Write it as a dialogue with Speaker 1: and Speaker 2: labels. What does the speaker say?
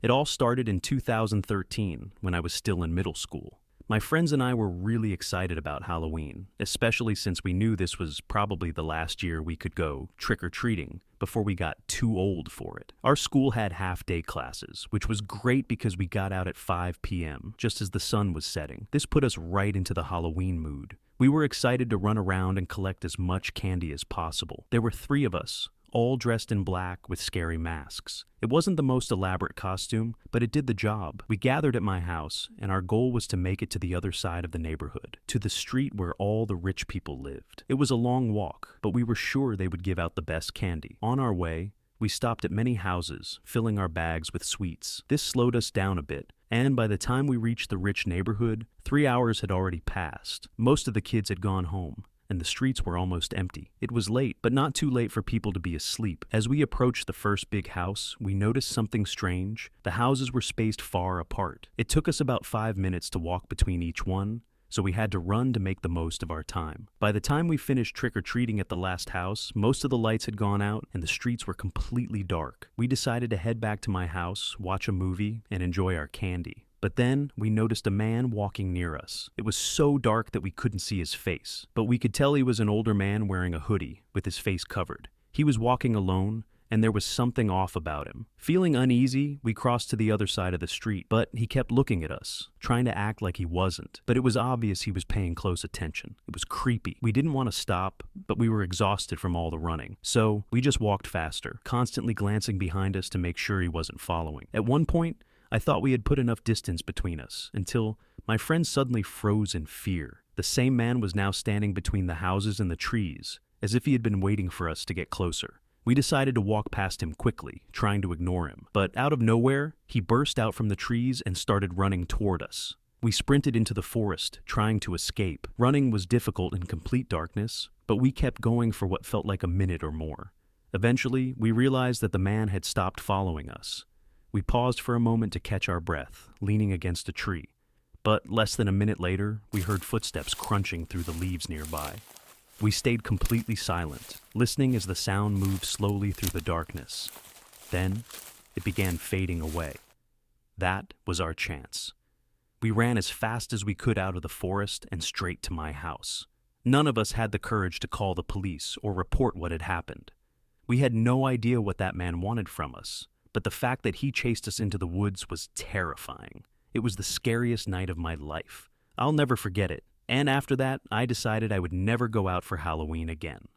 Speaker 1: It all started in 2013 when I was still in middle school. My friends and I were really excited about Halloween, especially since we knew this was probably the last year we could go trick-or-treating before we got too old for it. Our school had half-day classes, which was great because we got out at 5 p.m., just as the sun was setting. This put us right into the Halloween mood. We were excited to run around and collect as much candy as possible. There were 3 of us, all dressed in black with scary masks. It wasn't the most elaborate costume, but it did the job. We gathered at my house, and our goal was to make it to the other side of the neighborhood, to the street where all the rich people lived. It was a long walk, but we were sure they would give out the best candy. On our way, we stopped at many houses, filling our bags with sweets. This slowed us down a bit, and by the time we reached the rich neighborhood, 3 hours had already passed. Most of the kids had gone home, and the streets were almost empty. It was late, but not too late for people to be asleep. As we approached the first big house, we noticed something strange. The houses were spaced far apart. It took us about 5 minutes to walk between each one, so we had to run to make the most of our time. By the time we finished trick-or-treating at the last house, most of the lights had gone out and the streets were completely dark. We decided to head back to my house, watch a movie, and enjoy our candy. But then, we noticed a man walking near us. It was so dark that we couldn't see his face, but we could tell he was an older man wearing a hoodie, with his face covered. He was walking alone, and there was something off about him. Feeling uneasy, we crossed to the other side of the street, but he kept looking at us, trying to act like he wasn't. But it was obvious he was paying close attention. It was creepy. We didn't want to stop, but we were exhausted from all the running. So, we just walked faster, constantly glancing behind us to make sure he wasn't following. At one point, I thought we had put enough distance between us, until my friend suddenly froze in fear. The same man was now standing between the houses and the trees, as if he had been waiting for us to get closer. We decided to walk past him quickly, trying to ignore him. But out of nowhere, he burst out from the trees and started running toward us. We sprinted into the forest, trying to escape. Running was difficult in complete darkness, but we kept going for what felt like a minute or more. Eventually, we realized that the man had stopped following us. We paused for a moment to catch our breath, leaning against a tree. But less than a minute later, we heard footsteps crunching through the leaves nearby. We stayed completely silent, listening as the sound moved slowly through the darkness. Then, it began fading away. That was our chance. We ran as fast as we could out of the forest and straight to my house. None of us had the courage to call the police or report what had happened. We had no idea what that man wanted from us, but the fact that he chased us into the woods was terrifying. It was the scariest night of my life. I'll never forget it. And after that, I decided I would never go out for Halloween again.